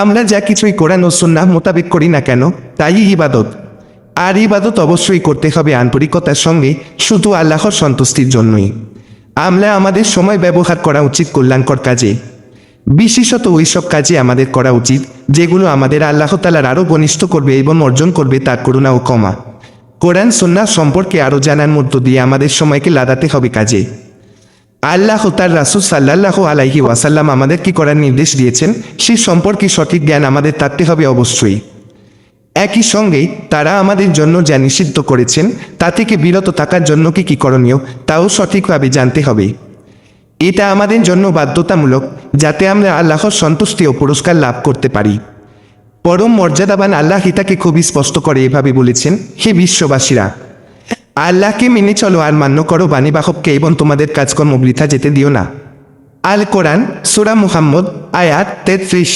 আমরা যা কিছুই কোরআন ও সুন্নাহ মোতাবেক করি না কেন তাই ইবাদত। আর ইবাদত অবশ্যই করতে হবে আন্তরিকতার সঙ্গে, শুধু আল্লাহর সন্তুষ্টির জন্যই। আমরা আমাদের সময় ব্যবহার করা উচিত কল্যাণকর কাজে, বিশেষত ওইসব কাজে আমাদের করা উচিত যেগুলো আমাদের আল্লাহ তাআলার আরও ঘনিষ্ঠ করবে এবং অর্জন করবে তার করুণা ও ক্ষমা। কোরআন সুন্নাহ সম্পর্কে আরও জানার মধ্য দিয়ে আমাদের সময়কে লাগাতে হবে কাজে। আল্লাহ তার রাসূল সাল্লাল্লাহু আলাইহি ওয়াসাল্লাম আমাদের কি করার নির্দেশ দিয়েছেন সে সম্পর্কে সঠিক জ্ঞান আমাদের থাকতে হবে অবশ্যই। একই সঙ্গে তারা আমাদের জন্য যা নিষিদ্ধ করেছেন তা থেকে বিরত থাকার জন্য কি করণীয় তাও সঠিকভাবে জানতে হবে। এটা আমাদের জন্য বাধ্যতামূলক, যাতে আমরা আল্লাহর সন্তুষ্টি ও পুরস্কার লাভ করতে পারি। পরম মর্যাদাবান আল্লাহ তাকে খুবই স্পষ্ট করে এভাবে বলেছেন, হে বিশ্ববাসীরা, আল্লাহকে মেনে চলো আর মান্য করো বাণীবাহককে এবং তোমাদের কাজকর্ম বৃথা যেতে দিও না। আল কোরআন সূরা মুহাম্মদ আয়াত 33।